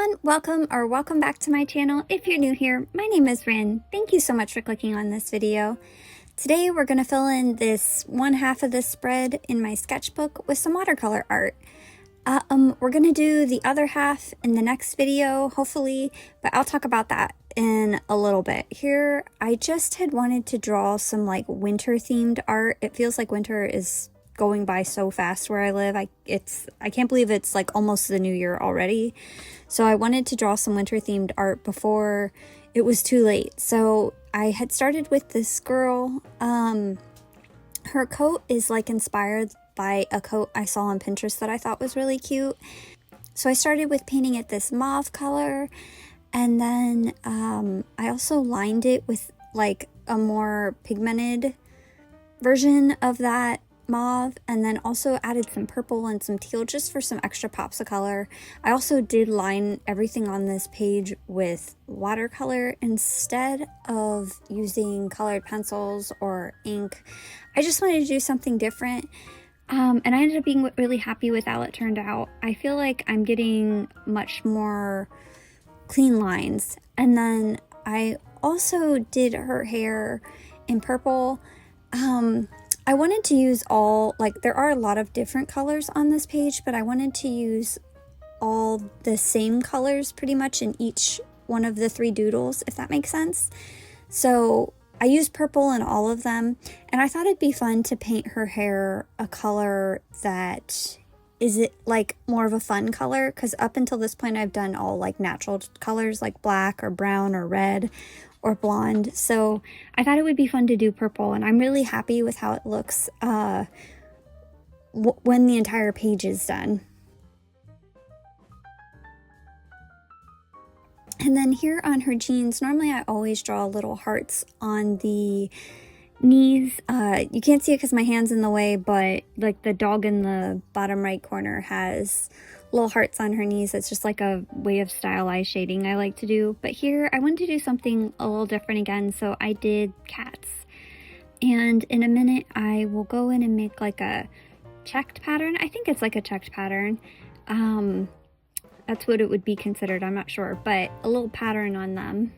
everyone, welcome back to my channel. If you're new here, my name is Rin. Thank you so much for clicking on this video. Today we're going to fill in this one half of this spread in my sketchbook with some watercolor art. We're going to do the other half in the next video, hopefully, but I'll talk about that in a little bit. Here, I just had wanted to draw some like winter themed art. It feels like winter is going by so fast where I live. I can't believe it's like almost the new year already. So I wanted to draw some winter themed art before it was too late. So I had started with this girl. Her coat is like inspired by a coat I saw on Pinterest that I thought was really cute. So I started with painting it this mauve color, and then I also lined it with like a more pigmented version of that mauve, and then also added some purple and some teal just for some extra pops of color. I also did line everything on this page with watercolor instead of using colored pencils or ink. I just wanted to do something different, and I ended up being really happy with how it turned out. I feel like I'm getting much more clean lines. And then I also did her hair in purple. I wanted to use there are a lot of different colors on this page, but I wanted to use all the same colors pretty much in each one of the three doodles, if that makes sense. So I used purple in all of them, and I thought it'd be fun to paint her hair a color that is like more of a fun color, because up until this point I've done all like natural colors like black or brown or red or blonde. So I thought it would be fun to do purple, and I'm really happy with how it looks when the entire page is done. And then here on her jeans, normally I always draw little hearts on the knees. You can't see it because my hand's in the way, but like the dog in the bottom right corner has little hearts on her knees. It's just like a way of stylized shading I like to do. But here I wanted to do something a little different again, so I did cats. And in a minute I will go in and make like a checked pattern. I think it's like a checked pattern. That's what it would be considered, I'm not sure, but a little pattern on them.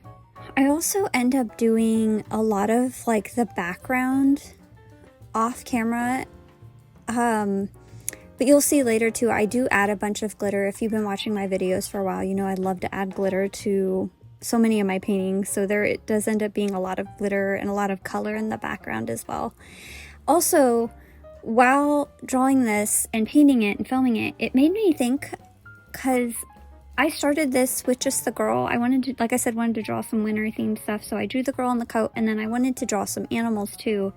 I also end up doing a lot of like the background off camera. But you'll see later too, I do add a bunch of glitter. If you've been watching my videos for a while, you know I love to add glitter to so many of my paintings. So it does end up being a lot of glitter and a lot of color in the background as well. Also, while drawing this and painting it and filming it, it made me think, because I started this with just the girl. I wanted to, like I said, wanted to draw some winter themed stuff. So I drew the girl in the coat, and then I wanted to draw some animals too.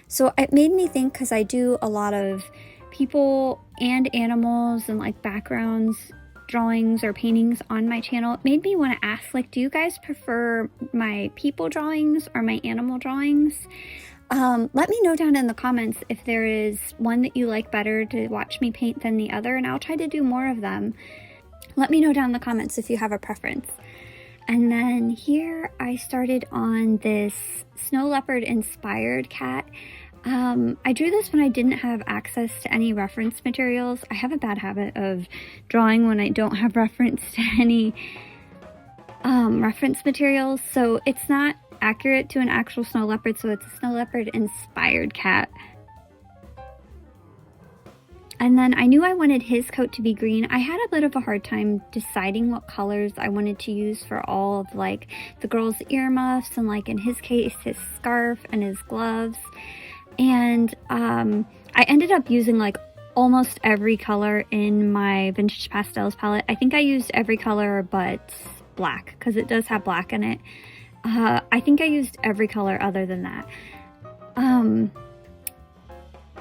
So it made me think, because I do a lot of people and animals and like backgrounds drawings or paintings on my channel, it made me want to ask, like, do you guys prefer my people drawings or my animal drawings? Let me know down in the comments if there is one that you like better to watch me paint than the other, and I'll try to do more of them. Let me know down in the comments if you have a preference. And then here I started on this snow leopard inspired cat. I drew this when I didn't have access to any reference materials. I have a bad habit of drawing when I don't have reference to any reference materials, so it's not accurate to an actual snow leopard, so it's a snow leopard inspired cat. And then I knew I wanted his coat to be green. I had a bit of a hard time deciding what colors I wanted to use for all of like the girl's earmuffs and, like in his case, his scarf and his gloves. And I ended up using like almost every color in my Vintage Pastels palette. I think I used every color but black, because it does have black in it. I think I used every color other than that.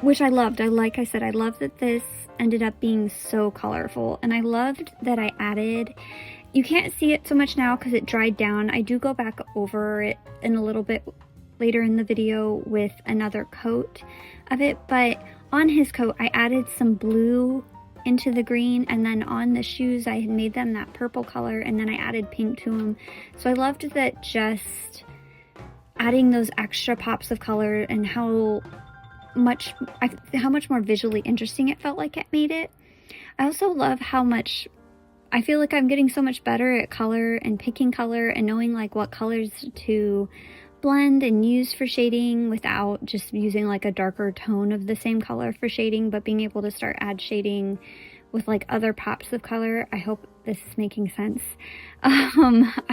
Which I loved. Like I said, I loved that this ended up being so colorful, and I loved that I added, you can't see it so much now because it dried down. I do go back over it in a little bit later in the video with another coat of it, but on his coat I added some blue into the green, and then on the shoes I had made them that purple color, and then I added pink to them. So I loved that, just adding those extra pops of color, and how much more visually interesting it felt like it made it. I also love how much I feel like I'm getting so much better at color and picking color and knowing like what colors to blend and use for shading without just using like a darker tone of the same color for shading, but being able to start add shading with like other pops of color. I hope this is making sense.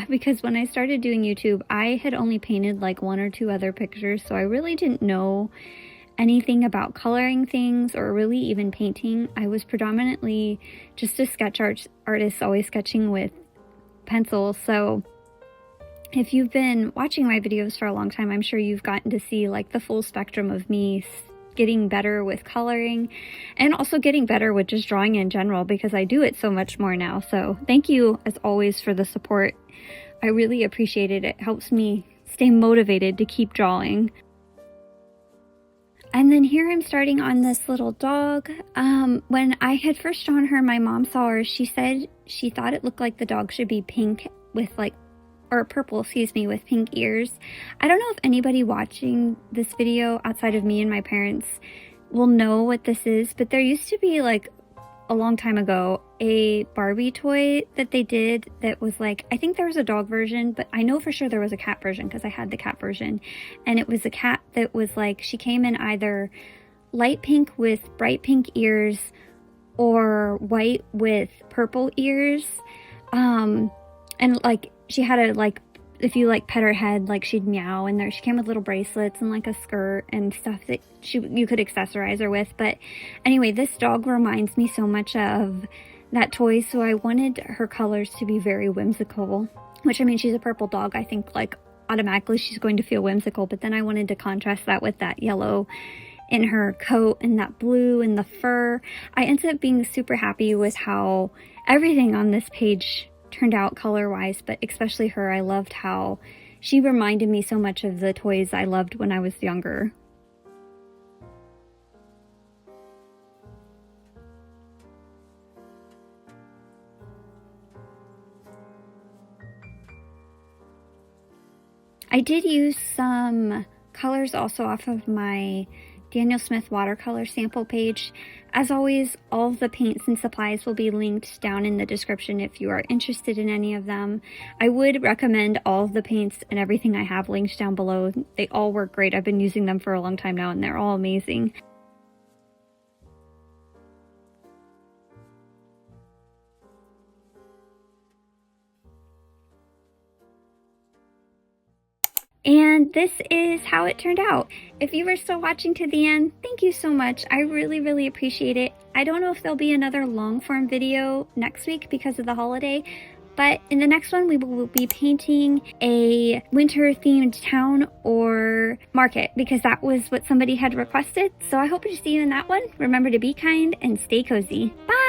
Because when I started doing YouTube, I had only painted like 1 or 2 other pictures, so I really didn't know anything about coloring things or really even painting. I was predominantly just a sketch artist, always sketching with pencils. So if you've been watching my videos for a long time, I'm sure you've gotten to see like the full spectrum of me getting better with coloring and also getting better with just drawing in general, because I do it so much more now. So thank you as always for the support. I really appreciate it. It helps me stay motivated to keep drawing. And then here I'm starting on this little dog. When I had first drawn her, my mom saw her. She said she thought it looked like the dog should be pink with like, or purple, excuse me, with pink ears. I don't know if anybody watching this video outside of me and my parents will know what this is, but there used to be like a long time ago a Barbie toy that they did that was like, I think there was a dog version, but I know for sure there was a cat version because I had the cat version. And it was a cat that was like, she came in either light pink with bright pink ears or white with purple ears. And like she had a like, if you like pet her head, like she'd meow, and there she came with little bracelets and like a skirt and stuff that you could accessorize her with. But anyway, this dog reminds me so much of that toy, so I wanted her colors to be very whimsical, which, I mean, she's a purple dog. I think like automatically she's going to feel whimsical, but then I wanted to contrast that with that yellow in her coat and that blue in the fur. I ended up being super happy with how everything on this page turned out color-wise, but especially her. I loved how she reminded me so much of the toys I loved when I was younger. I did use some colors also off of my Daniel Smith watercolor sample page. As always, all of the paints and supplies will be linked down in the description if you are interested in any of them. I would recommend all of the paints and everything I have linked down below. They all work great. I've been using them for a long time now and they're all amazing. And this is how it turned out. If you were still watching to the end, thank you so much. I really, really appreciate it. I don't know if there'll be another long form video next week because of the holiday, but in the next one we will be painting a winter themed town or market because that was what somebody had requested. So I hope to see you in that one. Remember to be kind and stay cozy. Bye!